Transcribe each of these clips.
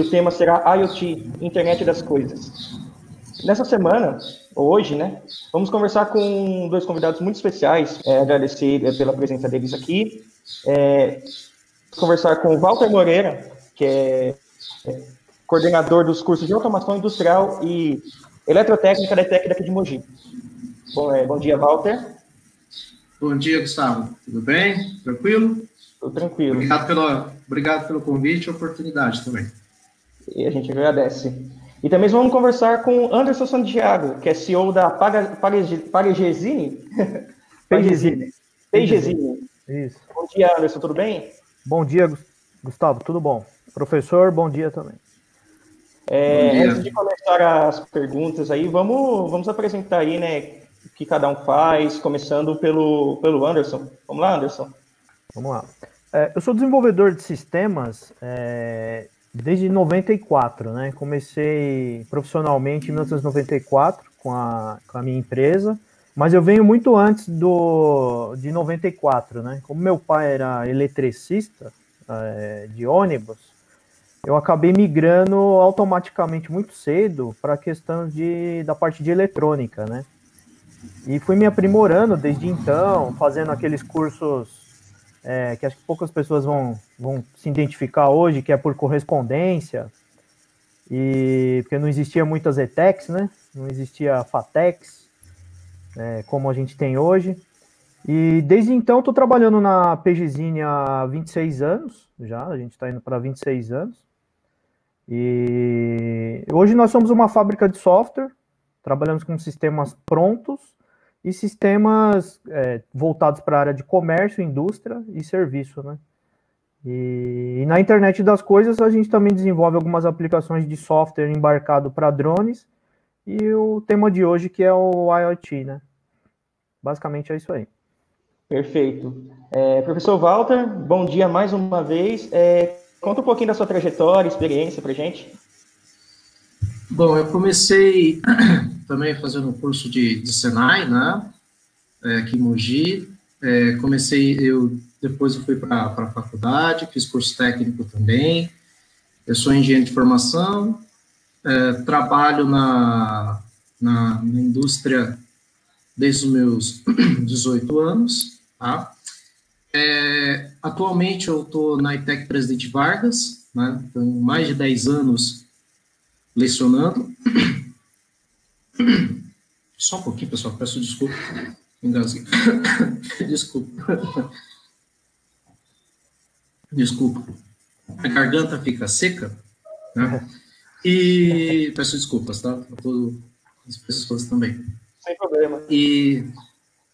o tema será IoT, Internet das Coisas. Nessa semana, hoje, né, vamos conversar com dois convidados muito especiais, agradecer pela presença deles aqui, conversar com o Walter Moreira, que é coordenador dos cursos de automação industrial e eletrotécnica da ETEC daqui de Mogi. Bom dia, Walter. Bom dia, Gustavo. Tudo bem? Tranquilo? Tudo tranquilo. Obrigado pelo convite e oportunidade também. E a gente agradece. E também vamos conversar com Anderson Santiago, que é CEO da Paregezine. Paregezine. Isso. Bom dia, Anderson, tudo bem? Bom dia, Gustavo, tudo bom? Professor, bom dia também. Antes de começar as perguntas aí, vamos apresentar aí, né, o que cada um faz, começando pelo Anderson. Vamos lá, Anderson? Vamos lá. Eu sou desenvolvedor de sistemas desde 94, né? Comecei profissionalmente em 1994 com a minha empresa, mas eu venho muito antes de 94, né? Como meu pai era eletricista de ônibus, eu acabei migrando automaticamente muito cedo para a questão da parte de eletrônica, né? E fui me aprimorando desde então, fazendo aqueles cursos que acho que poucas pessoas vão se identificar hoje, que é por correspondência, porque não existia muitas ETECs, né? Não existia FATECs, como a gente tem hoje. E desde então estou trabalhando na PGZine há 26 anos, já, a gente está indo para 26 anos. E hoje nós somos uma fábrica de software, trabalhamos com sistemas prontos e sistemas voltados para a área de comércio, indústria e serviço, né? E na internet das coisas a gente também desenvolve algumas aplicações de software embarcado para drones e o tema de hoje que é o IoT, né? Basicamente é isso aí. Perfeito. Professor Walter, bom dia mais uma vez. Conta um pouquinho da sua trajetória, experiência para a gente. Bom, eu comecei também fazendo um curso de Senai, né? Aqui em Mogi. Depois eu fui para a faculdade, fiz curso técnico também. Eu sou engenheiro de formação, trabalho na indústria desde os meus 18 anos, tá? Atualmente eu estou na ETEC Presidente Vargas, né? Tenho mais de 10 anos lecionando. Só um pouquinho, pessoal, peço desculpa. Engasguei. Desculpa. A garganta fica seca, né? E peço desculpas, tá? A todas as pessoas também. Sem problema. E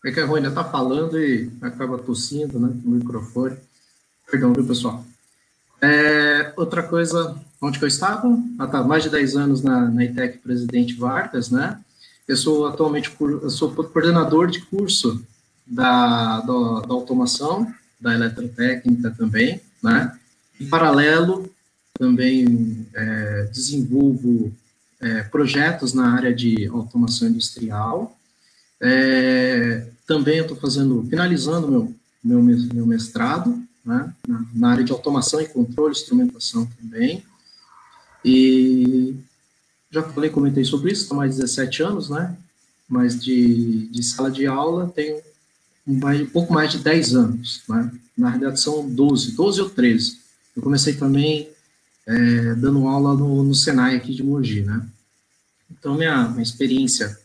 é que a Rô ainda está falando e acaba tossindo, né, no microfone. Perdão, viu, pessoal? Outra coisa, onde que eu estava? Mais de 10 anos na ETEC Presidente Vargas, né? Eu sou coordenador de curso da automação, da eletrotécnica também, né? Em paralelo, também desenvolvo projetos na área de automação industrial. Também eu estou finalizando meu mestrado, né, na área de automação e controle, instrumentação também. E já comentei sobre isso, estou mais de 17 anos, né? Mas de sala de aula tenho um pouco mais de 10 anos, né? Na realidade são 12 ou 13. Eu comecei também dando aula no Senai aqui de Mogi, né? Então minha experiência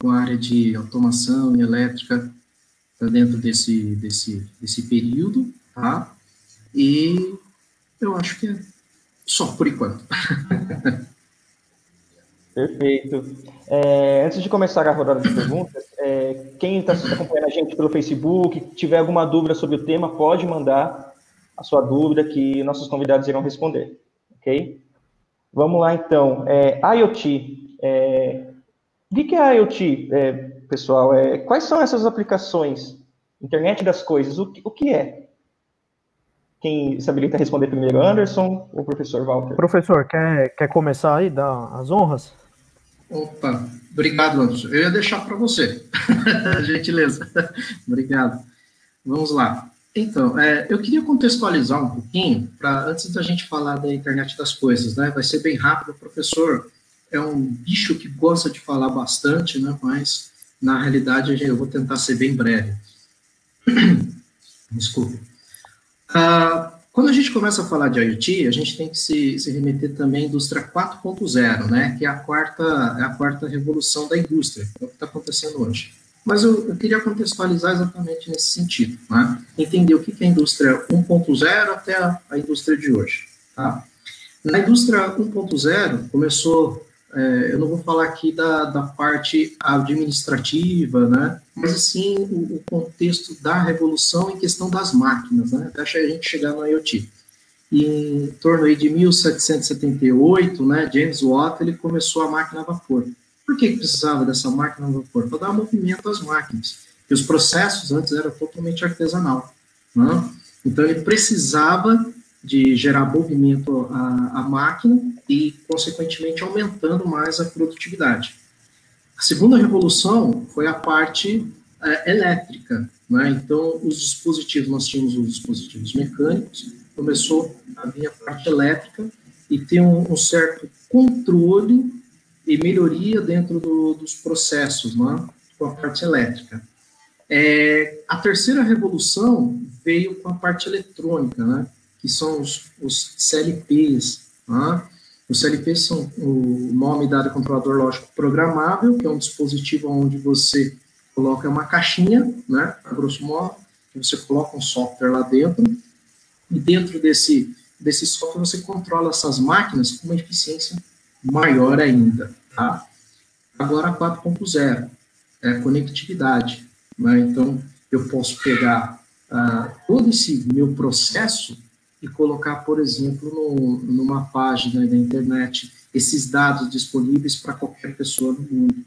com a área de automação e elétrica está dentro desse período, tá? E eu acho que é só por enquanto. Perfeito. Antes de começar a rodada de perguntas, quem está acompanhando a gente pelo Facebook, tiver alguma dúvida sobre o tema, pode mandar a sua dúvida que nossos convidados irão responder, ok? Vamos lá, então. IoT. O que é IoT, pessoal? Quais são essas aplicações? Internet das coisas, o que é? Quem se habilita a responder primeiro, Anderson ou o professor Walter? Professor, quer começar aí, dar as honras? Opa, obrigado, Anderson. Eu ia deixar para você. Gentileza. Obrigado. Vamos lá. Então, eu queria contextualizar um pouquinho, antes da gente falar da internet das coisas, né? Vai ser bem rápido, o professor é um bicho que gosta de falar bastante, né? Mas, na realidade, eu vou tentar ser bem breve. Desculpe. Quando a gente começa a falar de IoT, a gente tem que se remeter também à indústria 4.0, né? Que é a quarta revolução da indústria, é o que está acontecendo hoje. Mas eu queria contextualizar exatamente nesse sentido, né? Entender o que é a indústria 1.0 até a indústria de hoje. Tá? Na indústria 1.0, começou, eu não vou falar aqui da parte administrativa, né? Mas sim o contexto da revolução em questão das máquinas, né? Até a gente chegar no IoT. E em torno aí de 1778, né, James Watt, ele começou a máquina a vapor. Por que precisava dessa máquina a vapor? Para dar movimento às máquinas. Porque os processos antes eram totalmente artesanal. Né? Então, ele precisava de gerar movimento à máquina e, consequentemente, aumentando mais a produtividade. A segunda revolução foi a parte elétrica. Né? Então, os dispositivos, nós tínhamos os dispositivos mecânicos, começou a vir a parte elétrica e ter um certo controle e melhoria dentro dos processos, né, com a parte elétrica. A terceira revolução veio com a parte eletrônica, né, que são os CLPs. Né? Os CLPs são o nome dado a controlador lógico programável, que é um dispositivo onde você coloca uma caixinha, né, a grosso modo, que você coloca um software lá dentro, e dentro desse software você controla essas máquinas com uma eficiência maior ainda. Tá? Agora, 4.0, conectividade. Né? Então, eu posso pegar todo esse meu processo e colocar, por exemplo, numa página da internet, esses dados disponíveis para qualquer pessoa no mundo.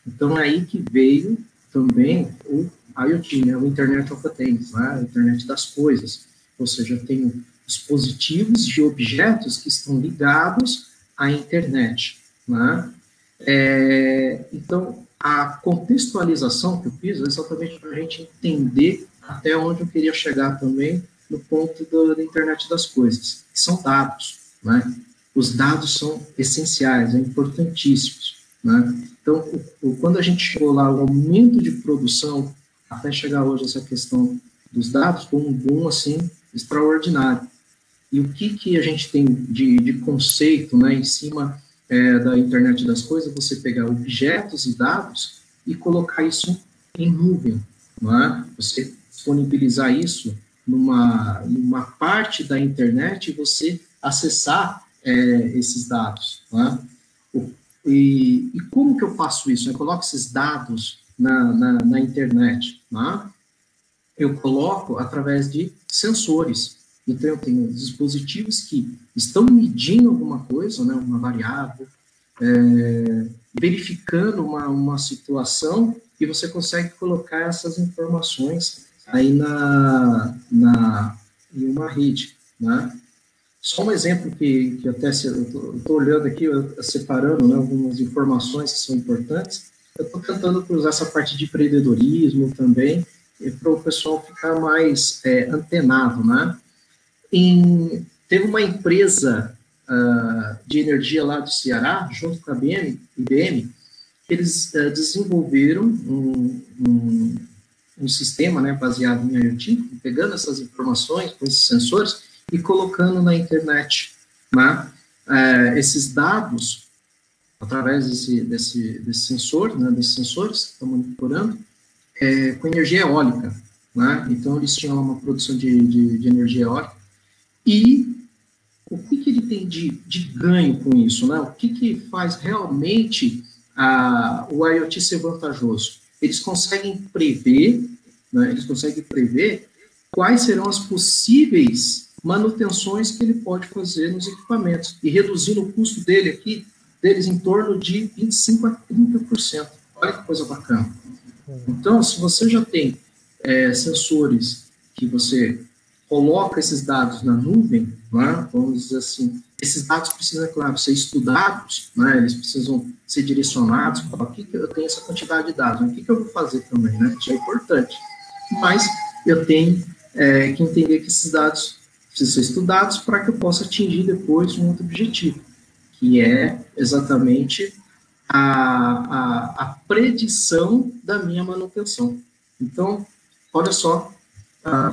Então, é aí que veio também o IoT, né? O Internet of Things, né? A internet das coisas. Ou seja, eu tenho dispositivos de objetos que estão ligados à internet. Né? Então, a contextualização que eu fiz é exatamente para a gente entender até onde eu queria chegar também no ponto da internet das coisas, que são dados. Né? Os dados são essenciais, importantíssimos. Né? Então, quando a gente chegou lá, o aumento de produção, até chegar hoje essa questão dos dados, foi um boom assim, extraordinário. E o que a gente tem de conceito, né, em cima da internet das coisas, você pegar objetos e dados e colocar isso em nuvem, não é? Você disponibilizar isso numa parte da internet e você acessar esses dados, não é? E como que eu faço isso? Eu coloco esses dados na internet, não é? Eu coloco através de sensores. Então, eu tenho dispositivos que estão medindo alguma coisa, né, uma variável, verificando uma situação, e você consegue colocar essas informações aí em uma rede. Né? Só um exemplo que até eu estou olhando aqui, separando, né, algumas informações que são importantes. Eu estou tentando usar essa parte de empreendedorismo também, para o pessoal ficar mais antenado, né? Teve uma empresa de energia lá do Ceará, junto com a IBM, eles desenvolveram um sistema, né, baseado em IoT, pegando essas informações com esses sensores e colocando na internet. Né? Esses dados, através desse sensor, né, desses sensores que estão monitorando, com energia eólica. Né? Então, eles tinham uma produção de energia eólica. E o que ele tem de ganho com isso? Né? O que faz realmente o IoT ser vantajoso? Eles conseguem prever, né? Eles conseguem prever quais serão as possíveis manutenções que ele pode fazer nos equipamentos, e reduzindo o custo deles em torno de 25% a 30%. Olha que coisa bacana. Então, se você já tem sensores que você coloca esses dados na nuvem, né, vamos dizer assim, esses dados precisam, claro, ser estudados, né, eles precisam ser direcionados, para o que eu tenho essa quantidade de dados, o que eu vou fazer também, né, isso é importante. Mas eu tenho que entender que esses dados precisam ser estudados para que eu possa atingir depois um outro objetivo, que é exatamente a predição da minha manutenção. Então, olha só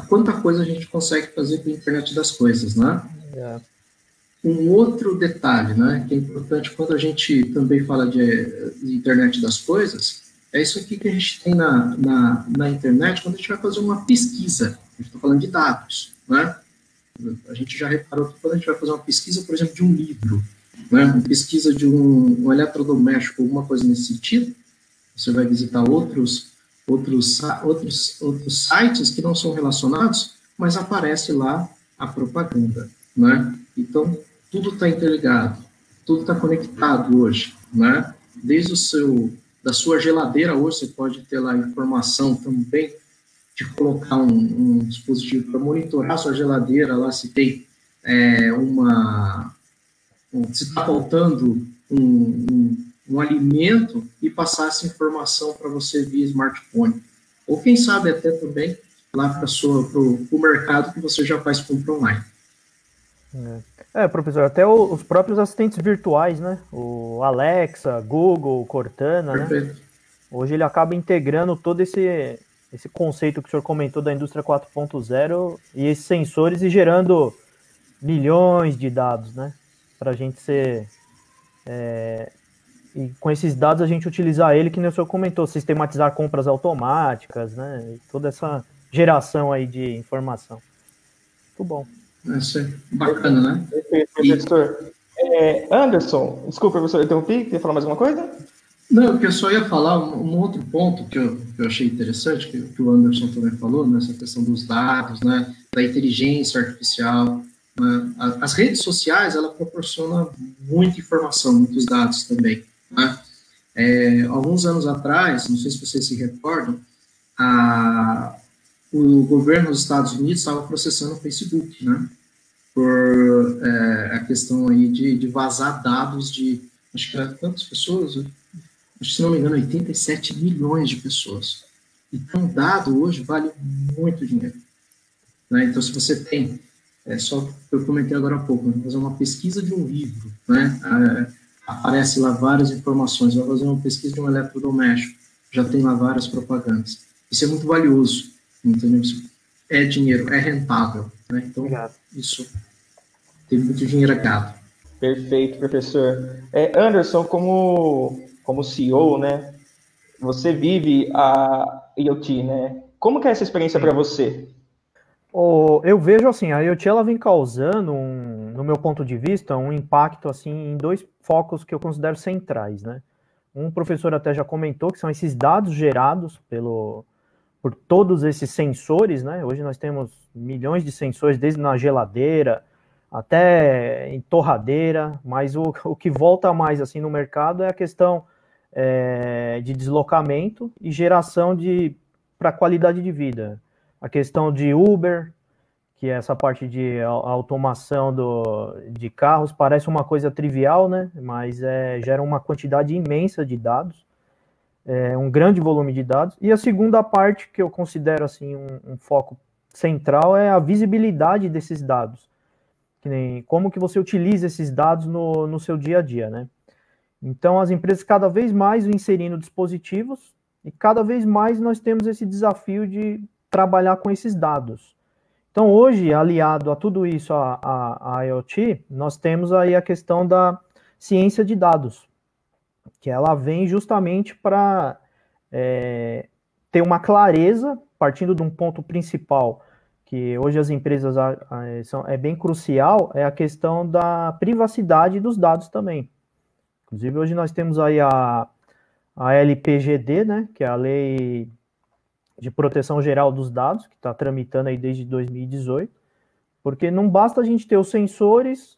quanta coisa a gente consegue fazer com a internet das coisas, né? Um outro detalhe, né, que é importante quando a gente também fala de internet das coisas, é isso aqui que a gente tem na internet quando a gente vai fazer uma pesquisa. A gente está falando de dados, né? A gente já reparou que quando a gente vai fazer uma pesquisa, por exemplo, de um livro, né, uma pesquisa de um eletrodoméstico, alguma coisa nesse sentido, você vai visitar outros sites que não são relacionados, mas aparece lá a propaganda, né? Então, tudo está interligado, tudo está conectado hoje, né? Desde da sua geladeira hoje, você pode ter lá informação também de colocar um dispositivo para monitorar a sua geladeira, lá se tem se está faltando um alimento e passar essa informação para você via smartphone. Ou quem sabe até também lá para o mercado que você já faz compra online. Professor, até os próprios assistentes virtuais, né? O Alexa, Google, Cortana, perfeito, né? Hoje ele acaba integrando todo esse conceito que o senhor comentou da indústria 4.0 e esses sensores e gerando milhões de dados, né? Para a gente ser... e com esses dados a gente utilizar ele, que nem o senhor comentou, sistematizar compras automáticas, né? E toda essa geração aí de informação. Muito bom. Isso é bacana, né? Perfeito, professor. Anderson, desculpa, professor, eu interrompi, quer falar mais alguma coisa? Não, porque eu só ia falar um outro ponto que eu achei interessante, que o Anderson também falou, nessa questão dos dados, né, da inteligência artificial. Né? As redes sociais, ela proporciona muita informação, muitos dados também. Né? Alguns anos atrás, não sei se vocês se recordam, o governo dos Estados Unidos estava processando o Facebook, né, por a questão aí de vazar dados de, acho que era quantas pessoas? Acho que, se não me engano, 87 milhões de pessoas. Então, dado hoje vale muito dinheiro. Né? Então, se você tem, só que eu comentei agora há pouco, fazer uma pesquisa de um livro, né? Aparece lá várias informações, vai fazer uma pesquisa de um eletrodoméstico, já tem lá várias propagandas. Isso é muito valioso, entendeu? Isso é dinheiro, é rentável. Né? Então, isso tem muito dinheiro agregado. Perfeito, professor. Anderson, como CEO, né, você vive a IoT, né? Como que é essa experiência para você? Eu vejo assim, a IoT ela vem causando, no meu ponto de vista, um impacto assim em dois focos que eu considero centrais, né? Um professor até já comentou que são esses dados gerados por todos esses sensores, né? Hoje nós temos milhões de sensores, desde na geladeira até em torradeira, mas o que volta mais assim no mercado é a questão de deslocamento e geração para qualidade de vida. A questão de Uber, que é essa parte de automação de carros, parece uma coisa trivial, né? Mas gera uma quantidade imensa de dados, um grande volume de dados. E a segunda parte que eu considero assim um foco central é a visibilidade desses dados. Como que você utiliza esses dados no seu dia a dia, né? Então, as empresas cada vez mais inserindo dispositivos e cada vez mais nós temos esse desafio de trabalhar com esses dados. Então, hoje, aliado a tudo isso, a IoT, nós temos aí a questão da ciência de dados, que ela vem justamente para ter uma clareza, partindo de um ponto principal, que hoje as empresas é bem crucial, é a questão da privacidade dos dados também. Inclusive, hoje nós temos aí a LPGD, né, que é a Lei de Proteção Geral dos Dados, que está tramitando aí desde 2018, porque não basta a gente ter os sensores,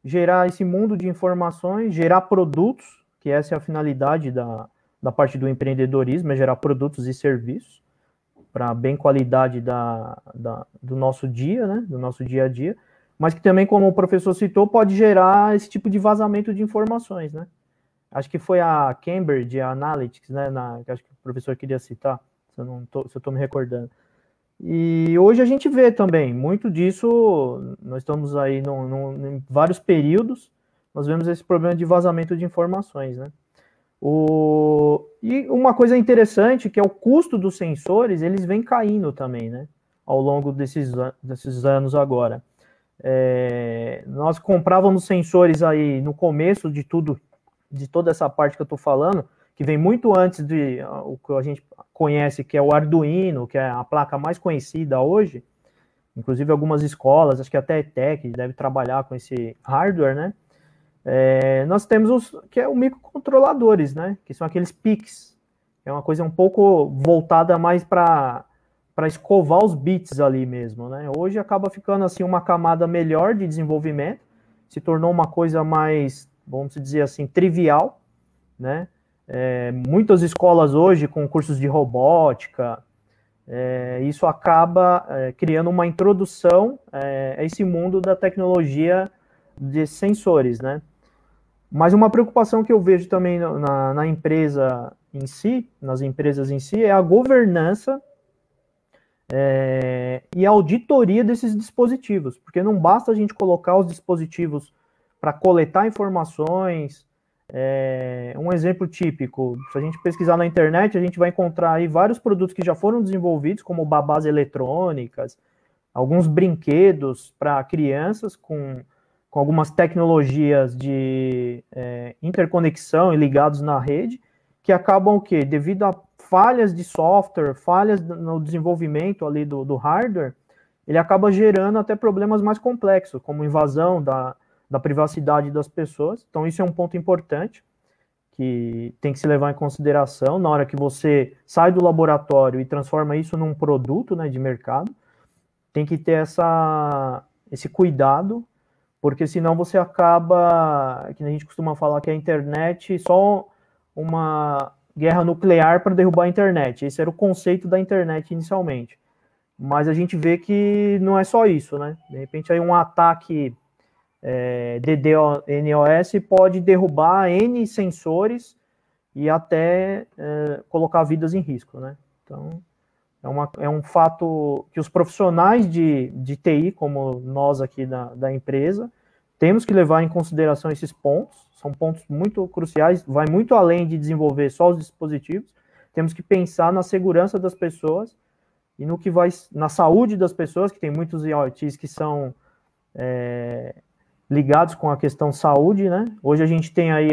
gerar esse mundo de informações, gerar produtos, que essa é a finalidade da parte do empreendedorismo, é gerar produtos e serviços para bem qualidade do nosso dia, né, do nosso dia a dia, mas que também, como o professor citou, pode gerar esse tipo de vazamento de informações, né? Acho que foi a Cambridge Analytics, né, que acho que o professor queria citar, se eu estou me recordando. E hoje a gente vê também, muito disso, nós estamos aí em vários períodos, nós vemos esse problema de vazamento de informações, né? E uma coisa interessante, que é o custo dos sensores, eles vêm caindo também, né? Ao longo desses anos agora. Nós comprávamos sensores aí no começo de toda essa parte que eu estou falando, que vem muito antes o que a gente conhece, que é o Arduino, que é a placa mais conhecida hoje. Inclusive algumas escolas, acho que até a ETEC deve trabalhar com esse hardware, né? Nós temos que é o microcontroladores, né? Que são aqueles PICs. É uma coisa um pouco voltada mais para escovar os bits ali mesmo, né? Hoje acaba ficando assim uma camada melhor de desenvolvimento, se tornou uma coisa mais, vamos dizer assim, trivial, né? Muitas escolas hoje com cursos de robótica, isso acaba criando uma introdução a esse mundo da tecnologia de sensores, né? Mas uma preocupação que eu vejo também na empresa em si, nas empresas em si, é a governança e a auditoria desses dispositivos, porque não basta a gente colocar os dispositivos para coletar informações. Um exemplo típico, se a gente pesquisar na internet, a gente vai encontrar aí vários produtos que já foram desenvolvidos, como babás eletrônicas, alguns brinquedos para crianças com algumas tecnologias de interconexão e ligados na rede, que acabam o quê? Devido a falhas de software, falhas no desenvolvimento ali do hardware, ele acaba gerando até problemas mais complexos, como invasão da privacidade das pessoas. Então, isso é um ponto importante que tem que se levar em consideração na hora que você sai do laboratório e transforma isso num produto, né, de mercado. Tem que ter esse cuidado, porque senão você acaba, que a gente costuma falar que a internet só uma guerra nuclear para derrubar a internet. Esse era o conceito da internet inicialmente. Mas a gente vê que não é só isso, né? De repente aí um ataque DDoS pode derrubar N sensores e até colocar vidas em risco, né? Então, é um fato que os profissionais de TI, como nós aqui da empresa, temos que levar em consideração esses pontos. São pontos muito cruciais, vai muito além de desenvolver só os dispositivos. Temos que pensar na segurança das pessoas e na saúde das pessoas, que tem muitos IoTs que são ligados com a questão saúde, né? Hoje a gente tem aí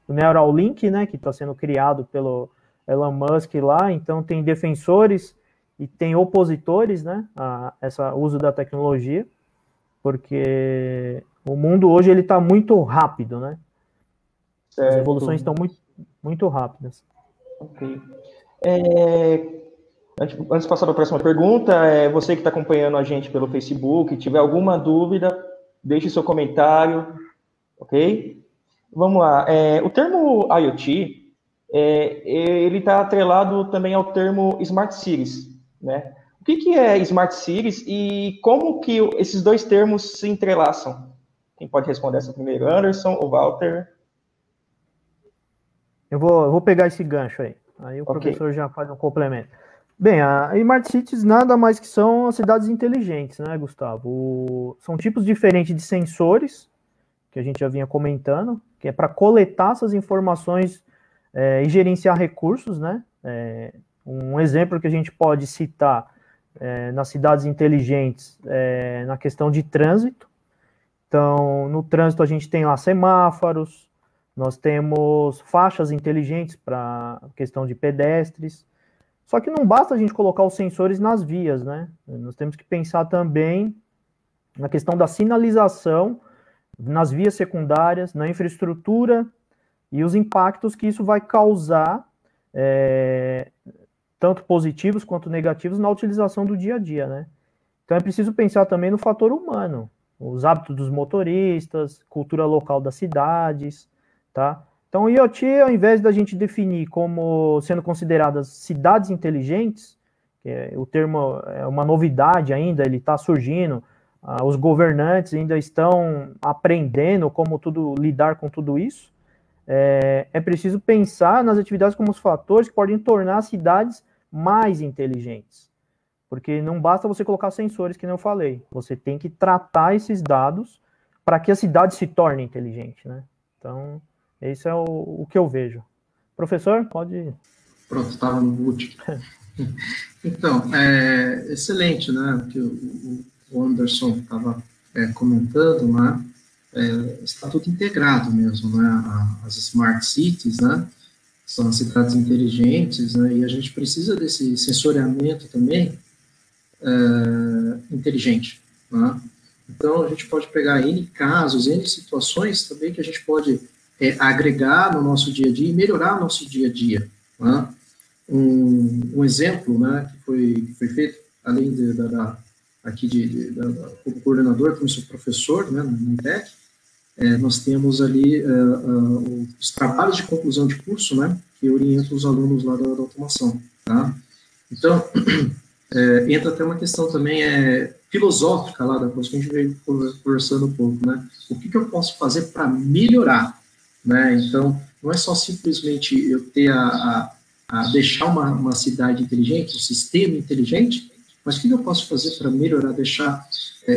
o Neuralink, né, que está sendo criado pelo Elon Musk lá, então tem defensores e tem opositores, né, a esse uso da tecnologia, porque o mundo hoje ele está muito rápido, né? Certo. As evoluções estão muito, muito rápidas. Ok. Antes de passar para a próxima pergunta, você que está acompanhando a gente pelo Facebook, tiver alguma dúvida, deixe seu comentário, ok? Vamos lá. O termo IoT, ele está atrelado também ao termo Smart Cities, né? O que é Smart Cities e como que esses dois termos se entrelaçam? Quem pode responder essa primeiro? Anderson ou Walter? Eu vou pegar esse gancho aí. Aí o professor já faz um complemento. Bem, a Smart Cities nada mais que são as cidades inteligentes, né, Gustavo? São tipos diferentes de sensores, que a gente já vinha comentando, que é para coletar essas informações e gerenciar recursos, né? Um exemplo que a gente pode citar nas cidades inteligentes na questão de trânsito. Então, no trânsito a gente tem lá semáforos, nós temos faixas inteligentes para questão de pedestres. Só que não basta a gente colocar os sensores nas vias, né? Nós temos que pensar também na questão da sinalização nas vias secundárias, na infraestrutura e os impactos que isso vai causar, tanto positivos quanto negativos, na utilização do dia a dia, né? Então é preciso pensar também no fator humano, os hábitos dos motoristas, cultura local das cidades, tá? Então, o IoT, ao invés da gente definir como sendo consideradas cidades inteligentes, o termo é uma novidade ainda, ele está surgindo, os governantes ainda estão aprendendo como lidar com tudo isso, é preciso pensar nas atividades como os fatores que podem tornar as cidades mais inteligentes. Porque não basta você colocar sensores, que nem eu falei. Você tem que tratar esses dados para que a cidade se torne inteligente, né? Então, esse é o que eu vejo. Professor, pode... Pronto, estava no mute. Então, excelente, né? Que o Anderson estava comentando, né? Está tudo integrado mesmo, né? As smart cities, né? São as cidades inteligentes, né? E a gente precisa desse sensoriamento também inteligente, né? Então, a gente pode pegar N casos, N situações também que a gente pode agregar no nosso dia a dia e melhorar nosso dia a dia, né? Um exemplo, né, que foi feito, além como coordenador, como sou professor, né, no INTEC, nós temos ali os trabalhos de conclusão de curso, né, que orientam os alunos lá da automação, tá? Então, entra até uma questão também filosófica lá da coisa que a gente veio conversando um pouco, né? O que eu posso fazer para melhorar, né? Então, não é só simplesmente eu ter a deixar uma cidade inteligente, um sistema inteligente, mas o que eu posso fazer para melhorar, deixar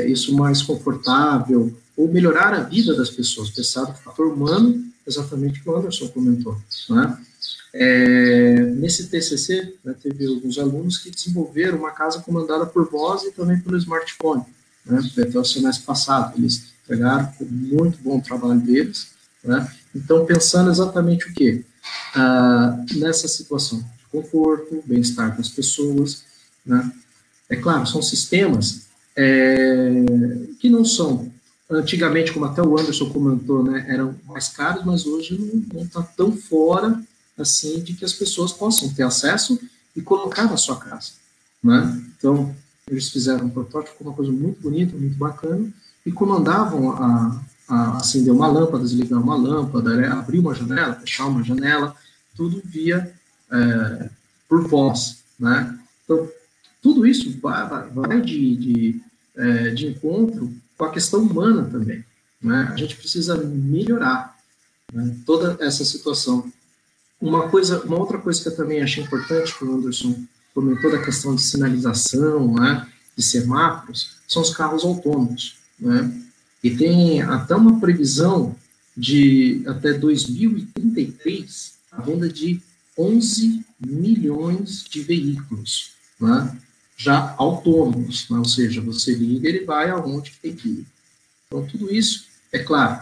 isso mais confortável, ou melhorar a vida das pessoas, pensar no fator humano, exatamente o que o Anderson comentou, né? Nesse TCC, né, teve alguns alunos que desenvolveram uma casa comandada por voz e também pelo smartphone, né? Até o semestre passado, eles entregaram com muito bom trabalho deles, né? Então, pensando exatamente o quê? Nessa situação de conforto, bem-estar das pessoas, né? É claro, são sistemas que não são, antigamente, como até o Anderson comentou, né, eram mais caros, mas hoje não está tão fora assim de que as pessoas possam ter acesso e colocar na sua casa, né? Então, eles fizeram um protótipo com uma coisa muito bonita, muito bacana, e comandavam a acender uma lâmpada, desligar uma lâmpada, abrir uma janela, fechar uma janela, tudo via por voz, né? Então, tudo isso vai de encontro com a questão humana também, né? A gente precisa melhorar, né, toda essa situação. Uma outra coisa que eu também achei importante, que o Anderson comentou da questão de sinalização, né, de semáforos, são os carros autônomos, né? E tem até uma previsão de, até 2033, a venda de 11 milhões de veículos, né, já autônomos, né? Ou seja, você liga, ele vai aonde tem que ir. Então, tudo isso, é claro,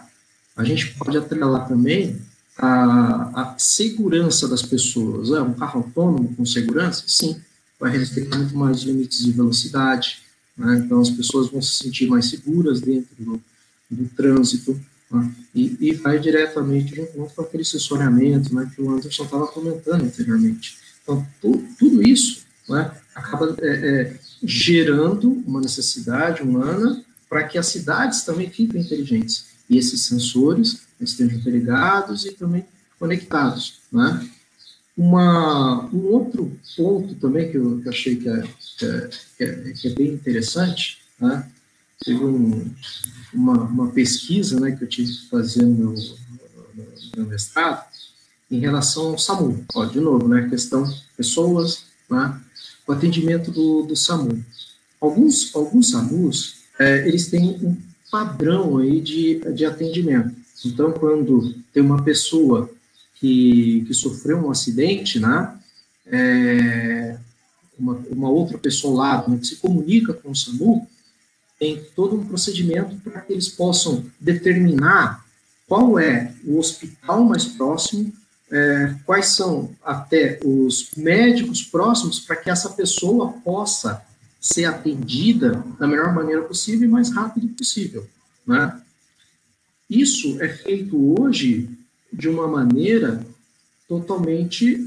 a gente pode atrelar também a segurança das pessoas. Um carro autônomo com segurança? Sim, vai respeitar muito mais limites de velocidade, né? Então, as pessoas vão se sentir mais seguras dentro do trânsito, né? E vai diretamente de encontro com aquele sensoriamento, né, que o Anderson estava comentando anteriormente. Então, tudo isso, né, acaba gerando uma necessidade humana para que as cidades também fiquem inteligentes. E esses sensores estejam interligados e também conectados, né? Um outro ponto também que eu achei que é bem interessante, né? Teve uma pesquisa, né, que eu tive que fazer no meu mestrado em relação ao SAMU. De novo, né, questão pessoas, né, o atendimento do SAMU. Alguns SAMUs, eles têm um padrão aí de atendimento. Então, quando tem uma pessoa que sofreu um acidente, né, uma outra pessoa ao lado, né, que se comunica com o SAMU, tem todo um procedimento para que eles possam determinar qual é o hospital mais próximo, quais são até os médicos próximos para que essa pessoa possa ser atendida da melhor maneira possível e mais rápido possível, né? Isso é feito hoje de uma maneira totalmente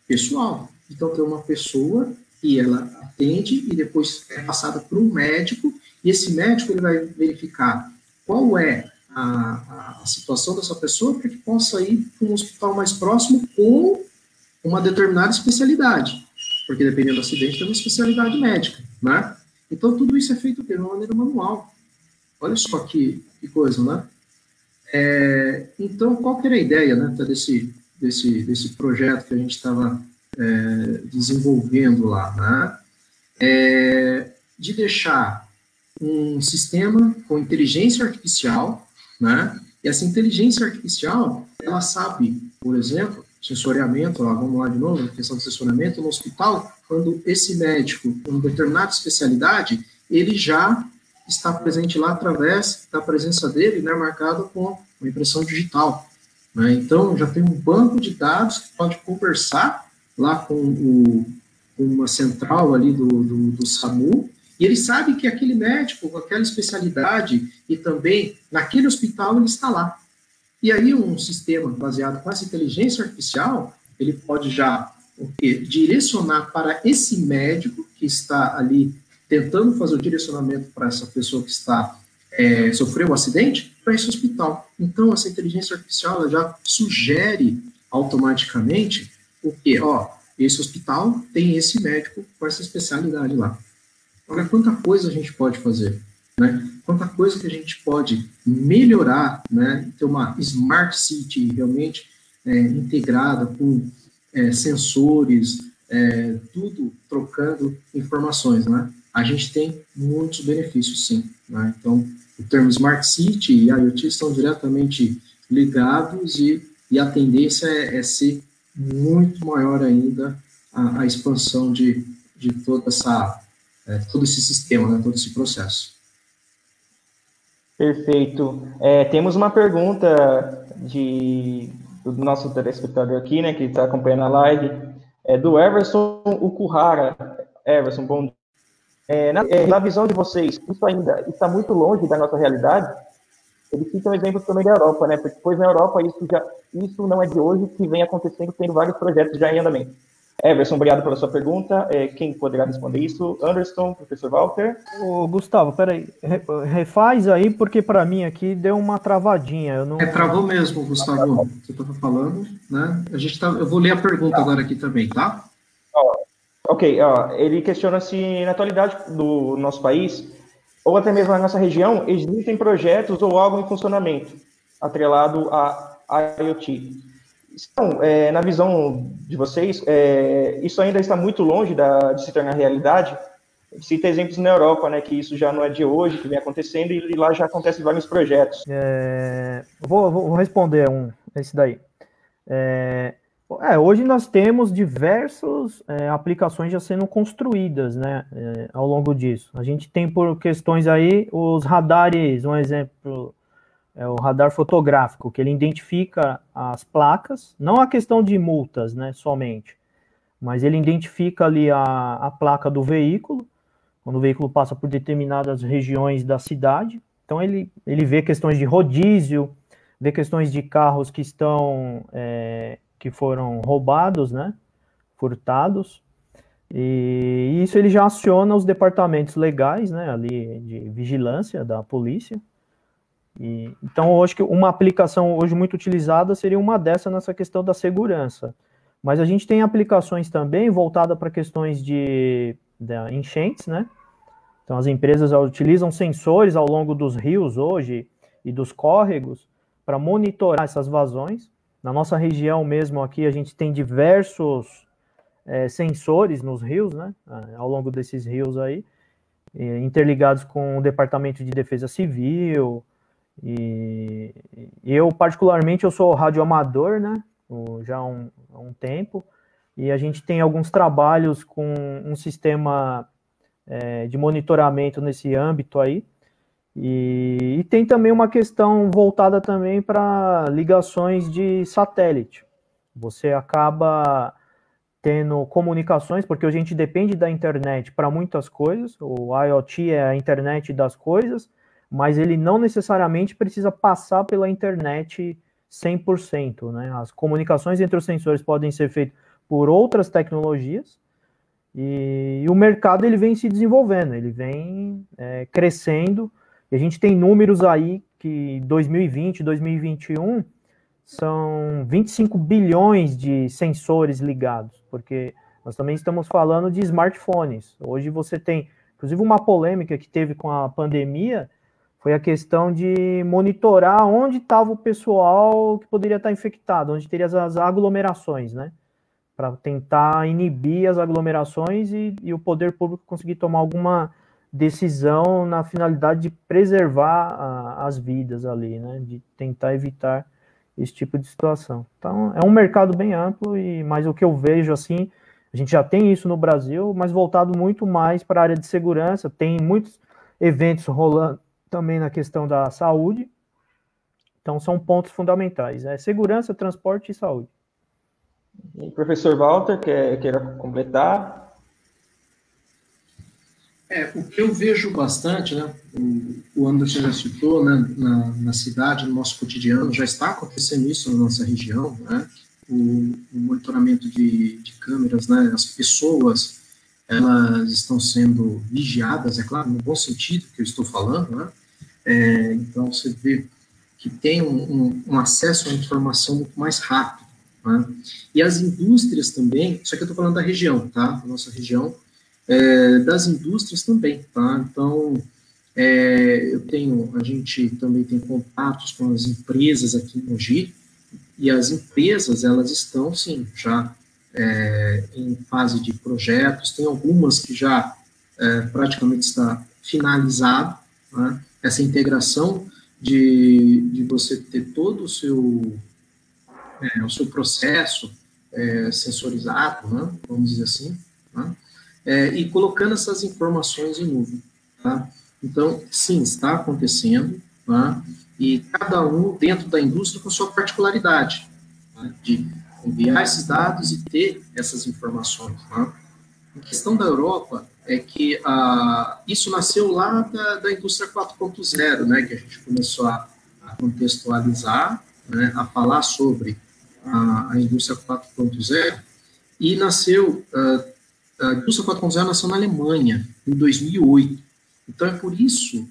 pessoal. Então, tem uma pessoa que ela atende e depois é passada por um médico, e esse médico ele vai verificar qual é a situação dessa pessoa para que possa ir para um hospital mais próximo com uma determinada especialidade, porque dependendo do acidente tem uma especialidade médica, né? Então, tudo isso é feito de uma maneira manual. Olha só que coisa, né? Então, qual que era a ideia, né, desse projeto que a gente estava desenvolvendo lá, né? de deixar um sistema com inteligência artificial, né? E essa inteligência artificial, ela sabe, por exemplo, sensoriamento, vamos lá de novo, a questão do sensoriamento no hospital, quando esse médico, com uma determinada especialidade, ele já está presente lá através da presença dele, né, marcado com uma impressão digital. Né? Então, já tem um banco de dados que pode conversar lá com uma central ali do SAMU, e ele sabe que aquele médico, com aquela especialidade, e também naquele hospital, ele está lá. E aí um sistema baseado com essa inteligência artificial, ele pode já direcionar para esse médico que está ali tentando fazer o direcionamento para essa pessoa que está sofreu um acidente, para esse hospital. Então, essa inteligência artificial ela já sugere automaticamente o quê? Esse hospital tem esse médico com essa especialidade lá. Olha quanta coisa a gente pode fazer, né? Quanta coisa que a gente pode melhorar, né? Ter uma Smart City realmente integrada com sensores, tudo trocando informações, né? A gente tem muitos benefícios, sim. Né? Então, o termo Smart City e IoT estão diretamente ligados e a tendência é ser muito maior ainda a expansão de toda todo esse sistema, né, todo esse processo. Perfeito. Temos uma pergunta do nosso telespectador aqui, né, que está acompanhando a live, do Everson Ukuhara. Everson, bom dia. Na visão de vocês, isso ainda está muito longe da nossa realidade? Ele cita um exemplo também da Europa, né? Porque depois na Europa isso não é de hoje que vem acontecendo, tendo vários projetos já em andamento. Everson, obrigado pela sua pergunta. Quem poderá responder isso? Anderson, professor Walter? Gustavo, peraí. Refaz aí, porque para mim aqui deu uma travadinha. Eu não... Travou mesmo, Gustavo. Você estava falando, né? Eu vou ler a pergunta agora aqui também, tá? Ok. Ele questiona se na atualidade do nosso país, ou até mesmo na nossa região, existem projetos ou algo em funcionamento atrelado a IoT. Então, na visão de vocês, isso ainda está muito longe de se tornar realidade? Cita exemplos na Europa, né, que isso já não é de hoje, que vem acontecendo, e lá já acontecem vários projetos. Vou responder esse daí. Hoje nós temos diversas aplicações já sendo construídas, né, ao longo disso. A gente tem por questões aí os radares, um exemplo... o radar fotográfico, que ele identifica as placas, não a questão de multas, né, somente, mas ele identifica ali a placa do veículo, quando o veículo passa por determinadas regiões da cidade. Então, ele vê questões de rodízio, vê questões de carros que que foram roubados, né, furtados, e isso ele já aciona os departamentos legais, né, ali de vigilância da polícia. Então, eu acho que uma aplicação hoje muito utilizada seria uma dessa nessa questão da segurança. Mas a gente tem aplicações também voltadas para questões de enchentes, né? Então, as empresas utilizam sensores ao longo dos rios hoje e dos córregos para monitorar essas vazões. Na nossa região mesmo aqui, a gente tem diversos sensores nos rios, né? Ao longo desses rios aí, interligados com o Departamento de Defesa Civil. E eu, particularmente, eu sou radioamador, né, já há um tempo, e a gente tem alguns trabalhos com um sistema de monitoramento nesse âmbito aí, e tem também uma questão voltada também para ligações de satélite. Você acaba tendo comunicações, porque a gente depende da internet para muitas coisas, o IoT é a internet das coisas, mas ele não necessariamente precisa passar pela internet 100%, né? As comunicações entre os sensores podem ser feitas por outras tecnologias, e o mercado ele vem se desenvolvendo, ele vem crescendo, e a gente tem números aí que 2020, 2021 são 25 bilhões de sensores ligados, porque nós também estamos falando de smartphones. Hoje você tem, inclusive, uma polêmica que teve com a pandemia, foi a questão de monitorar onde estava o pessoal que poderia estar infectado, onde teria as aglomerações, né? para tentar inibir as aglomerações e o poder público conseguir tomar alguma decisão na finalidade de preservar as vidas ali, né, de tentar evitar esse tipo de situação. Então, é um mercado bem amplo, mas o que eu vejo, assim, a gente já tem isso no Brasil, mas voltado muito mais para a área de segurança, tem muitos eventos rolando também na questão da saúde, então são pontos fundamentais, né, segurança, transporte e saúde. E professor Walter, queira completar? O que eu vejo bastante, né, o Anderson já citou, né, na cidade, no nosso cotidiano, já está acontecendo isso na nossa região, né, o monitoramento de câmeras, né, as pessoas, elas estão sendo vigiadas, é claro, no bom sentido que eu estou falando, né, então você vê que tem um acesso à informação muito mais rápido, né, e as indústrias também, só que eu estou falando da região, tá, da nossa região, das indústrias também, tá? Então, a gente também tem contatos com as empresas aqui em Mogi, e as empresas, elas estão, sim, já em fase de projetos, tem algumas que já praticamente está finalizado, né? Essa integração de você ter todo o seu processo sensorizado, né? Vamos dizer assim, né? E colocando essas informações em nuvem, tá? Então, sim, está acontecendo, tá? E cada um dentro da indústria com sua particularidade, tá? De enviar esses dados e ter essas informações, tá? A questão da Europa é que isso nasceu lá da indústria 4.0, né, que a gente começou a contextualizar, né, a falar sobre a indústria 4.0, e nasceu... a indústria 4.0 nasceu na Alemanha, em 2008. Então, é por isso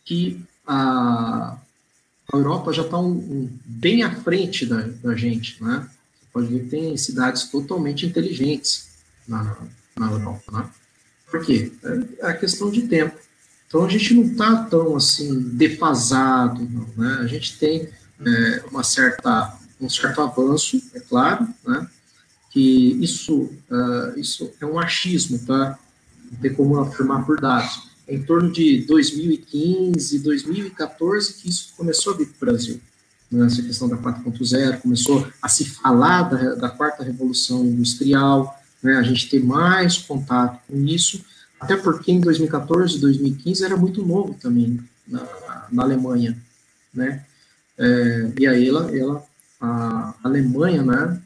que a Europa já está bem à frente da gente, né? Você pode ver que tem cidades totalmente inteligentes na Europa, né? Por quê? É a questão de tempo. Então, a gente não está tão, assim, defasado, não, né? A gente tem um certo avanço, é claro, né? Que isso é um achismo, tá? Não tem como afirmar por dados. É em torno de 2015, 2014 que isso começou a vir para o Brasil. Né? Essa questão da 4.0, começou a se falar da quarta revolução industrial, né? A gente ter mais contato com isso, até porque em 2014, 2015 era muito novo também na Alemanha, né? E aí a Alemanha, né,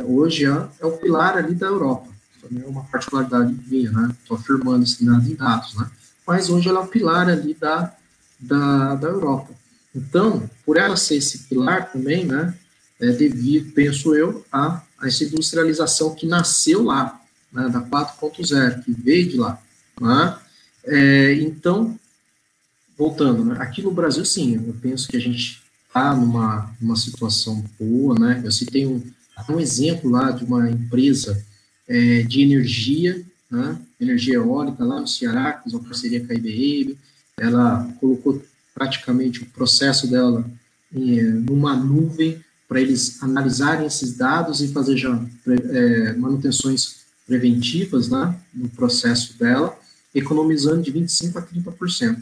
hoje é o pilar ali da Europa. Também é uma particularidade minha, né? Estou afirmando isso em dados, né? Mas hoje ela é o pilar ali da Europa. Então, por ela ser esse pilar também, né? Devido, penso eu, a essa industrialização que nasceu lá, né, da 4.0, que veio de lá. Né? Então, voltando, né? Aqui no Brasil, sim, eu penso que a gente está numa situação boa, né? Eu citei um exemplo lá de uma empresa de energia, né? Energia eólica lá no Ceará, que fez uma parceria com a IBM, ela colocou praticamente o processo dela numa nuvem para eles analisarem esses dados e fazer já manutenções preventivas, né, no processo dela, economizando de 25% a 30%.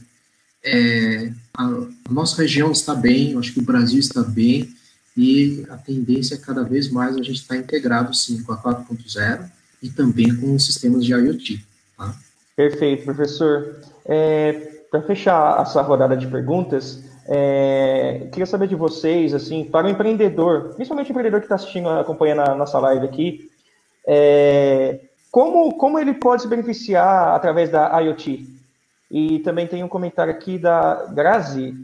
A nossa região está bem, eu acho que o Brasil está bem, e a tendência é cada vez mais a gente estar integrado, sim, com a 4.0 e também com os sistemas de IoT. Tá? Perfeito, professor. Para fechar essa rodada de perguntas, queria saber de vocês, assim, para o empreendedor, principalmente o empreendedor que está assistindo, acompanhando a nossa live aqui, como ele pode se beneficiar através da IoT? E também tem um comentário aqui da Grazi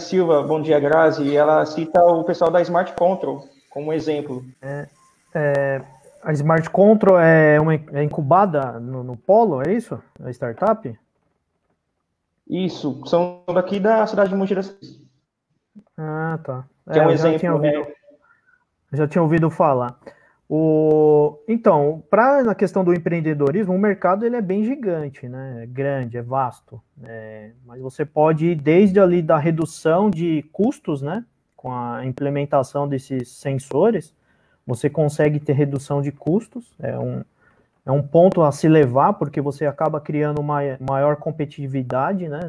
Silva, bom dia, Grazi, e ela cita o pessoal da Smart Control como exemplo. A Smart Control é incubada no Polo, é isso? A startup? Isso, são daqui da cidade de Mogi das Cruzes. Ah, tá. Que é um exemplo, já tinha ouvido falar. Então, na questão do empreendedorismo, o mercado ele é bem gigante, né? É grande, é vasto. Mas você pode ir desde ali da redução de custos, né? Com a implementação desses sensores, você consegue ter redução de custos, é um ponto a se levar, porque você acaba criando uma maior competitividade, né,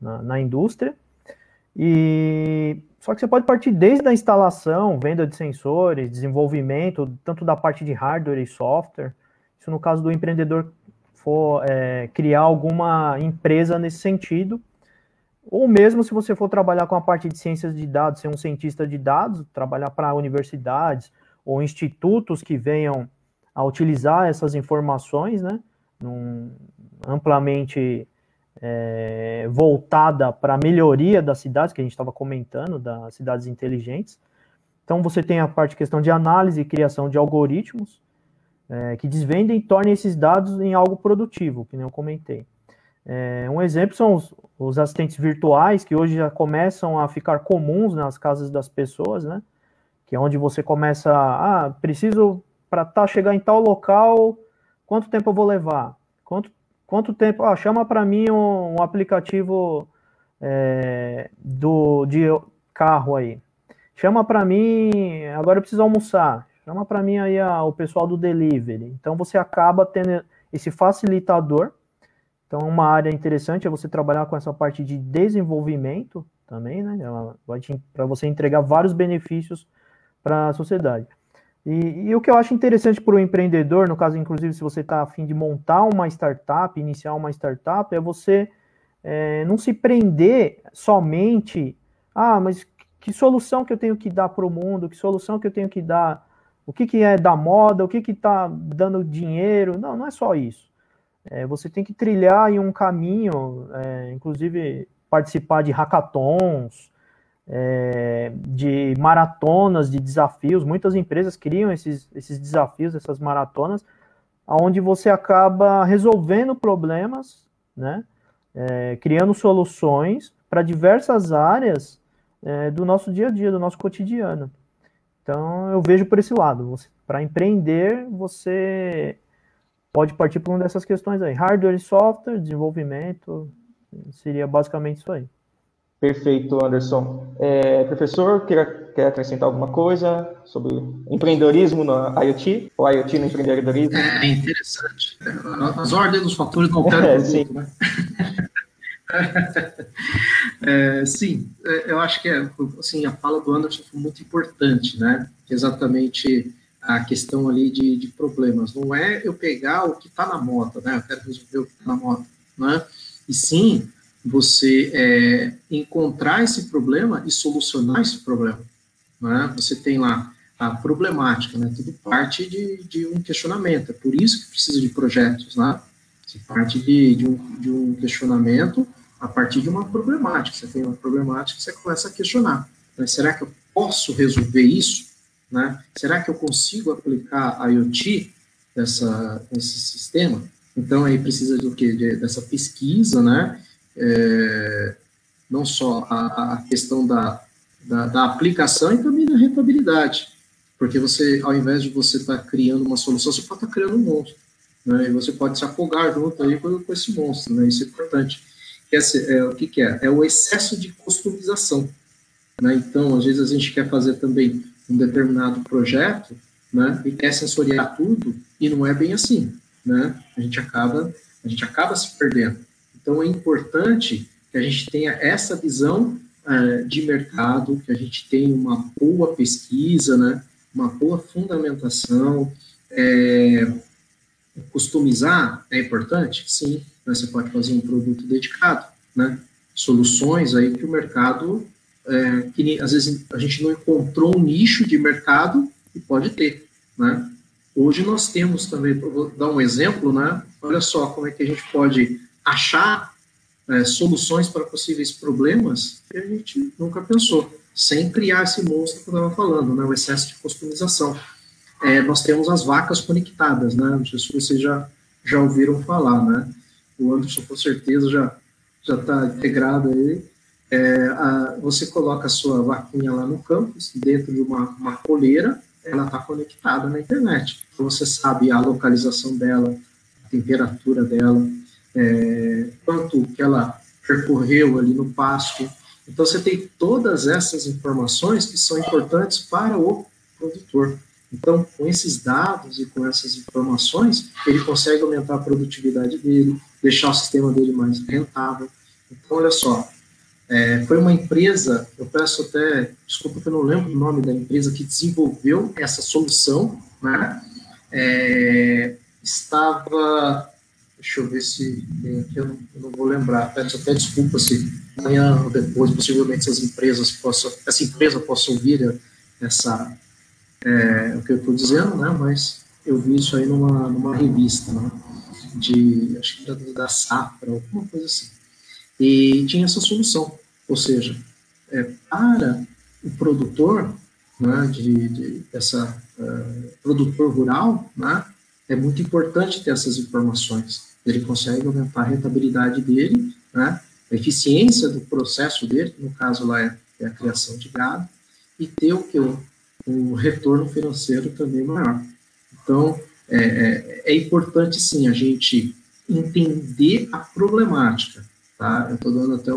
na indústria. Só que você pode partir desde a instalação, venda de sensores, desenvolvimento, tanto da parte de hardware e software. Isso no caso do empreendedor for criar alguma empresa nesse sentido, ou mesmo se você for trabalhar com a parte de ciências de dados, ser um cientista de dados, trabalhar para universidades ou institutos que venham a utilizar essas informações, né, amplamente voltada para a melhoria das cidades, que a gente estava comentando, das cidades inteligentes. Então, você tem a parte questão de análise e criação de algoritmos, que desvendem e tornem esses dados em algo produtivo, que nem eu comentei. Um exemplo são os assistentes virtuais, que hoje já começam a ficar comuns nas casas das pessoas, né? Que é onde você começa, preciso, para chegar em tal local, quanto tempo eu vou levar? Quanto tempo? Chama para mim um aplicativo de carro aí. Chama para mim, agora eu preciso almoçar. Chama para mim aí o pessoal do delivery. Então, você acaba tendo esse facilitador. Então, uma área interessante é você trabalhar com essa parte de desenvolvimento também, né? Ela vai para você entregar vários benefícios para a sociedade. E o que eu acho interessante para o empreendedor, no caso, inclusive, se você está a fim de montar uma startup, iniciar uma startup, é você não se prender somente, mas que solução que eu tenho que dar para o mundo, que solução que eu tenho que dar, o que é da moda, o que está dando dinheiro. Não é só isso. Você tem que trilhar em um caminho, inclusive participar de hackathons, de maratonas, de desafios. Muitas empresas criam esses desafios, essas maratonas, onde você acaba resolvendo problemas, né? Criando soluções para diversas áreas do nosso dia a dia, do nosso cotidiano. Então, eu vejo por esse lado. Para empreender, você pode partir por uma dessas questões aí. Hardware e software, desenvolvimento, seria basicamente isso aí. Perfeito, Anderson. Professor, quer acrescentar alguma coisa sobre empreendedorismo no IoT? Ou IoT no empreendedorismo? É interessante. As ordens dos fatores não alteram o produto, né? Sim, eu acho que assim, a fala do Anderson foi muito importante, né? Exatamente a questão ali de problemas. Não é eu pegar o que está na moda, né? Eu quero resolver o que está na moda, né? E sim, você encontrar esse problema e solucionar esse problema, né? Você tem lá a problemática, né? Tudo parte de um questionamento. É por isso que precisa de projetos, né? Você parte de um questionamento a partir de uma problemática. Você tem uma problemática, você começa a questionar. Né? Será que eu posso resolver isso? Né? Será que eu consigo aplicar a IoT nesse sistema? Então, aí precisa do quê? Dessa pesquisa, né? Não só a questão da aplicação e também da rentabilidade. Porque você, ao invés de você estar criando uma solução, você pode estar criando um monstro. Né? E você pode se afogar junto aí com esse monstro. Né? Isso é importante. O que é? É o excesso de customização. Né? Então, às vezes a gente quer fazer também um determinado projeto, né, e quer sensoriar tudo, e não é bem assim, né? A gente acaba se perdendo. Então, é importante que a gente tenha essa visão de mercado, que a gente tenha uma boa pesquisa, né, uma boa fundamentação. Customizar é importante? Sim. Né, você pode fazer um produto dedicado, né? Soluções aí que o mercado... que às vezes a gente não encontrou um nicho de mercado e pode ter, né? Hoje nós temos também, vou dar um exemplo, né? Olha só como é que a gente pode achar soluções para possíveis problemas que a gente nunca pensou, sem criar esse monstro que eu estava falando, né? O excesso de customização. Nós temos as vacas conectadas, né? Não sei se vocês já ouviram falar, né? O Anderson, com certeza, já está integrado aí. Você coloca a sua vaquinha lá no campus, dentro de uma coleira, ela está conectada na internet. Então, você sabe a localização dela, a temperatura dela, quanto que ela percorreu ali no pasto. Então, você tem todas essas informações que são importantes para o produtor. Então, com esses dados e com essas informações, ele consegue aumentar a produtividade dele, deixar o sistema dele mais rentável. Então, olha só, foi uma empresa, eu peço até, desculpa que eu não lembro o nome da empresa que desenvolveu essa solução, né? Deixa eu ver se tem aqui, eu não vou lembrar, peço até desculpa se amanhã ou depois, possivelmente, essa empresa possa ouvir o que eu estou dizendo, né? Mas eu vi isso aí numa revista, né? Acho que era da Safra, alguma coisa assim. E tinha essa solução, ou seja, para o produtor, né, produtor rural, né, é muito importante ter essas informações. Ele consegue aumentar a rentabilidade dele, né, a eficiência do processo dele, que no caso lá é a criação de gado, e ter um retorno financeiro também maior. Então, é importante, sim, a gente entender a problemática. Tá? Eu estou dando até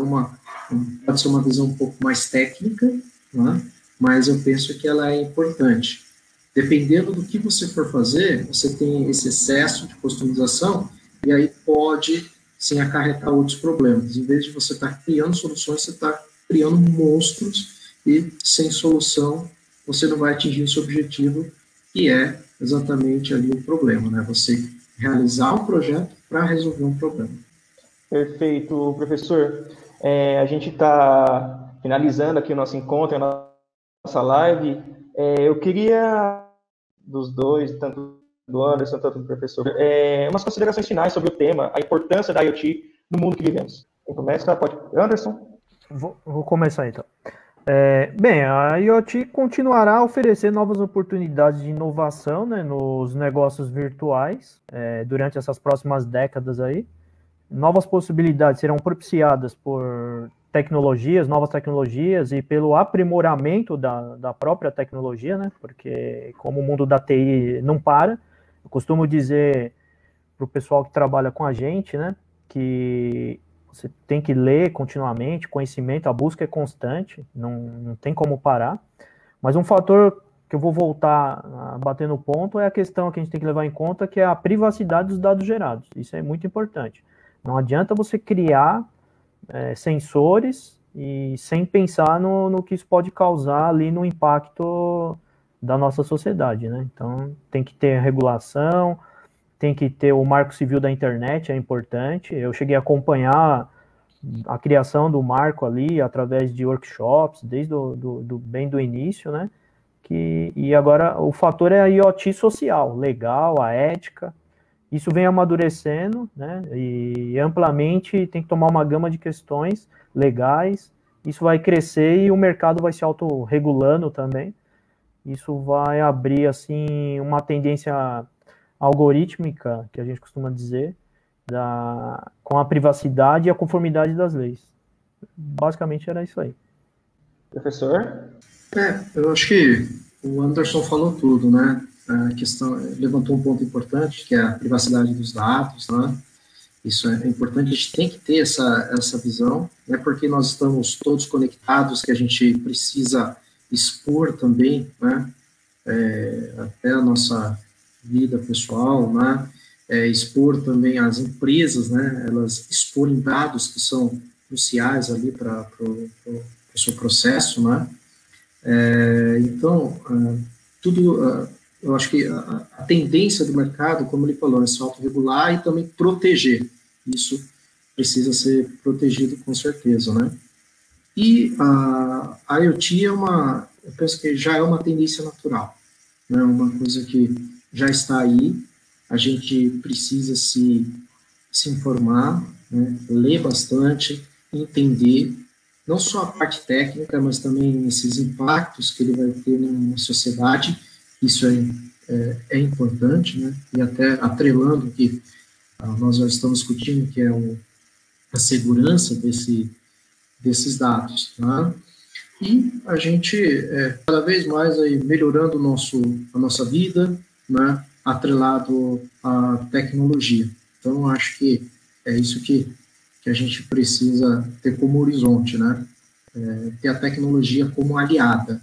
pode ser uma visão um pouco mais técnica, né? Mas eu penso que ela é importante. Dependendo do que você for fazer, você tem esse excesso de customização e aí pode, sim, acarretar outros problemas. Em vez de você estar criando soluções, você está criando monstros e sem solução você não vai atingir esse objetivo, que é exatamente ali o problema, né? Você realizar um projeto para resolver um problema. Perfeito, professor. A gente está finalizando aqui o nosso encontro, a nossa live. Eu queria, dos dois, tanto do Anderson, tanto do professor, umas considerações finais sobre o tema, a importância da IoT no mundo que vivemos. Quem começa? Pode. Anderson? Vou começar, então. Bem, a IoT continuará a oferecer novas oportunidades de inovação, né, nos negócios virtuais durante essas próximas décadas aí. Novas possibilidades serão propiciadas por novas tecnologias e pelo aprimoramento da própria tecnologia, né? Porque como o mundo da TI não para, eu costumo dizer para o pessoal que trabalha com a gente, né, que você tem que ler continuamente, conhecimento, a busca é constante, não tem como parar. Mas um fator que eu vou voltar a bater no ponto é a questão que a gente tem que levar em conta, que é a privacidade dos dados gerados. Isso é muito importante. Não adianta você criar sensores e sem pensar no que isso pode causar ali no impacto da nossa sociedade, né? Então, tem que ter regulação, tem que ter o marco civil da internet, é importante. Eu cheguei a acompanhar a criação do marco ali através de workshops, desde bem do início, né? E agora o fator é a IoT social, legal, a ética. Isso vem amadurecendo, né, e amplamente tem que tomar uma gama de questões legais, isso vai crescer e o mercado vai se autorregulando também, isso vai abrir, assim, uma tendência algorítmica, que a gente costuma dizer, com a privacidade e a conformidade das leis. Basicamente era isso aí. Professor? Eu acho que o Anderson falou tudo, né? A questão, levantou um ponto importante, que é a privacidade dos dados, né? Isso é importante, a gente tem que ter essa visão, né? Porque nós estamos todos conectados, que a gente precisa expor também, né? Até a nossa vida pessoal, né? Expor também as empresas, né? Elas exporem dados que são cruciais ali para o seu processo, né? Então, eu acho que a tendência do mercado, como ele falou, é se autorregular e também proteger. Isso precisa ser protegido com certeza, né? E a IoT eu penso que já é uma tendência natural, né? Uma coisa que já está aí, a gente precisa se informar, né? Ler bastante, entender, não só a parte técnica, mas também esses impactos que ele vai ter na sociedade. Isso é importante, né? E até atrelando que nós já estamos discutindo, que é a segurança desses dados, tá? E a gente cada vez mais aí melhorando a nossa vida, né? Atrelado à tecnologia. Então, acho que é isso que a gente precisa ter como horizonte, né? Ter a tecnologia como aliada,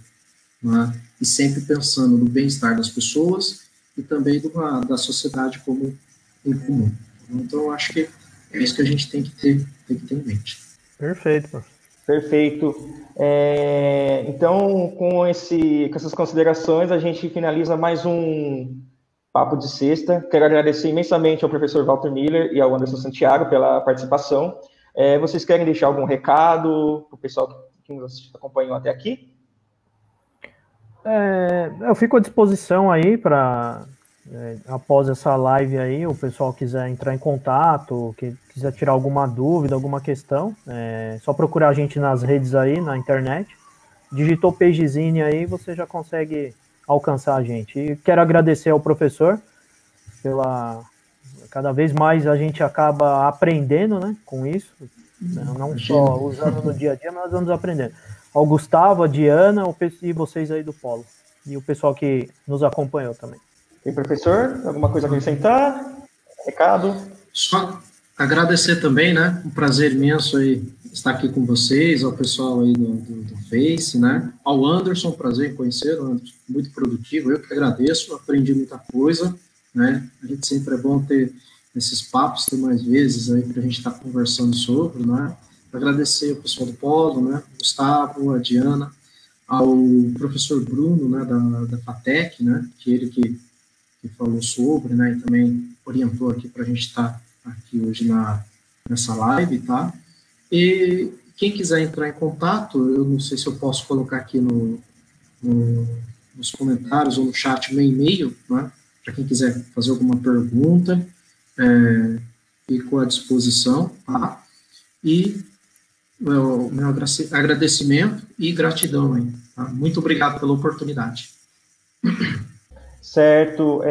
né? E sempre pensando no bem-estar das pessoas e também da sociedade como em comum. Então, eu acho que é isso que a gente tem que ter em mente. Perfeito, professor. Perfeito. Então, com essas considerações, a gente finaliza mais um Papo de Sexta. Quero agradecer imensamente ao professor Walter Miller e ao Anderson Santiago pela participação. Vocês querem deixar algum recado para o pessoal que nos acompanhou até aqui? Eu fico à disposição aí para, após essa live aí, o pessoal quiser entrar em contato, que quiser tirar alguma dúvida, alguma questão, só procurar a gente nas redes aí, na internet. Digitou Pagezine aí, você já consegue alcançar a gente. E quero agradecer ao professor cada vez mais a gente acaba aprendendo, né, com isso, não só usando no dia a dia, mas vamos aprendendo. Ao Gustavo, a Diana e vocês aí do Polo. E o pessoal que nos acompanhou também. E professor, alguma coisa a acrescentar? Recado? Só agradecer também, né? Um prazer imenso aí estar aqui com vocês, ao pessoal aí do Face, né? Ao Anderson, prazer em conhecer, Anderson, muito produtivo, eu que agradeço, aprendi muita coisa, né? A gente sempre é bom ter esses papos, ter mais vezes aí para a gente estar conversando sobre, né? Agradecer ao pessoal do Polo, né? Gustavo, a Diana, ao professor Bruno, né? Da FATEC, né? Que ele que falou sobre, né? E também orientou aqui para a gente estar aqui hoje nessa live, tá? E quem quiser entrar em contato, eu não sei se eu posso colocar aqui nos comentários ou no chat meu e-mail, né? Para quem quiser fazer alguma pergunta, fico à disposição, tá? E o meu agradecimento e gratidão aí, tá? Muito obrigado pela oportunidade. Certo,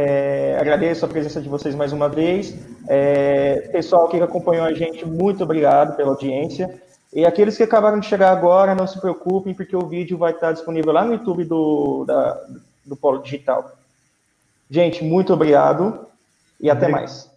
agradeço a presença de vocês mais uma vez. Pessoal que acompanhou a gente, muito obrigado pela audiência. E aqueles que acabaram de chegar agora, não se preocupem, porque o vídeo vai estar disponível lá no YouTube do Polo Digital. Gente, muito obrigado e até mais.